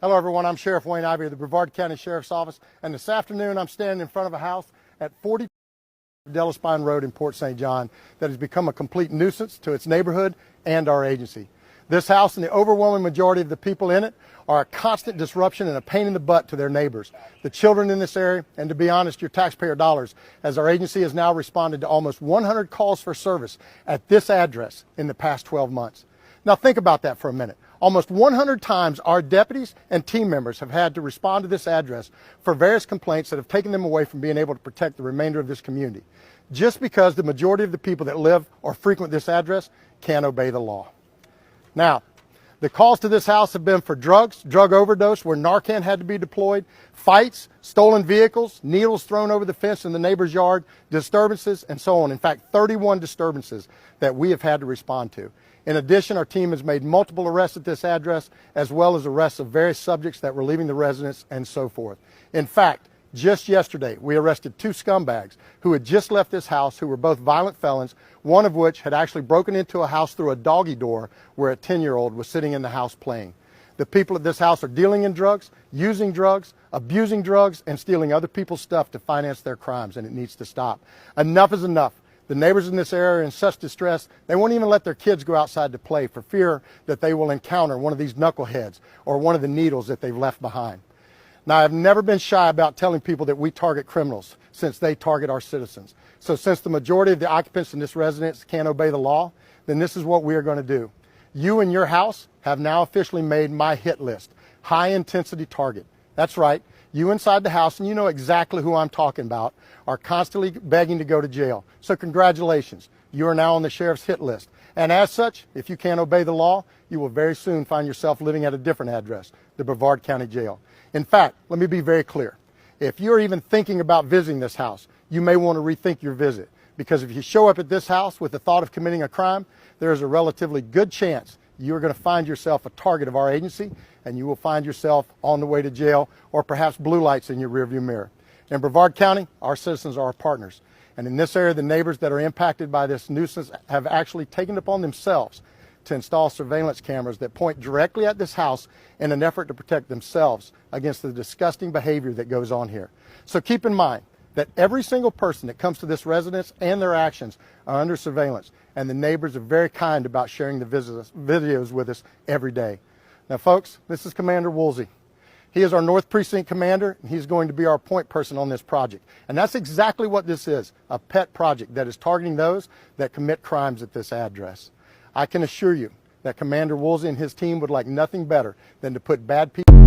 Hello everyone, I'm Sheriff Wayne Ivey of the Brevard County Sheriff's Office, and this afternoon I'm standing in front of a house at 40 Delaspine Road in Port St. John that has become a complete nuisance to its neighborhood and our agency. This house and the overwhelming majority of the people in it are a constant disruption and a pain in the butt to their neighbors, the children in this area, and to be honest, your taxpayer dollars, as our agency has now responded to almost 100 calls for service at this address in the past 12 months. Now think about that for a minute. Almost 100 times our deputies and team members have had to respond to this address for various complaints that have taken them away from being able to protect the remainder of this community, just because the majority of the people that live or frequent this address can't obey the law. Now, the calls to this house have been for drugs, drug overdose where Narcan had to be deployed, fights, stolen vehicles, needles thrown over the fence in the neighbor's yard, disturbances, and so on. In fact, 31 disturbances that we have had to respond to. In addition, our team has made multiple arrests at this address, as well as arrests of various subjects that were leaving the residence and so forth. In fact, just yesterday, we arrested 2 scumbags who had just left this house who were both violent felons, one of which had actually broken into a house through a doggy door where a 10-year-old was sitting in the house playing. The people at this house are dealing in drugs, using drugs, abusing drugs, and stealing other people's stuff to finance their crimes, and it needs to stop. Enough is enough. The neighbors in this area are in such distress, they won't even let their kids go outside to play for fear that they will encounter one of these knuckleheads or one of the needles that they've left behind. Now, I've never been shy about telling people that we target criminals since they target our citizens. So since the majority of the occupants in this residence can't obey the law, then this is what we are going to do. You and your house have now officially made my hit list, high intensity target. That's right. You inside the house, and you know exactly who I'm talking about, are constantly begging to go to jail. So congratulations, you are now on the sheriff's hit list. And as such, if you can't obey the law, you will very soon find yourself living at a different address, the Brevard County Jail. In fact, let me be very clear. If you're even thinking about visiting this house, you may want to rethink your visit. Because if you show up at this house with the thought of committing a crime, there is a relatively good chance you are going to find yourself a target of our agency, and you will find yourself on the way to jail or perhaps blue lights in your rearview mirror. In Brevard County, our citizens are our partners. And in this area, the neighbors that are impacted by this nuisance have actually taken it upon themselves to install surveillance cameras that point directly at this house in an effort to protect themselves against the disgusting behavior that goes on here. So keep in mind that every single person that comes to this residence and their actions are under surveillance, and the neighbors are very kind about sharing the videos with us every day. Now folks, this is Commander Woolsey. He is our North Precinct Commander, and he's going to be our point person on this project. And that's exactly what this is, a pet project that is targeting those that commit crimes at this address. I can assure you that Commander Woolsey and his team would like nothing better than to put bad people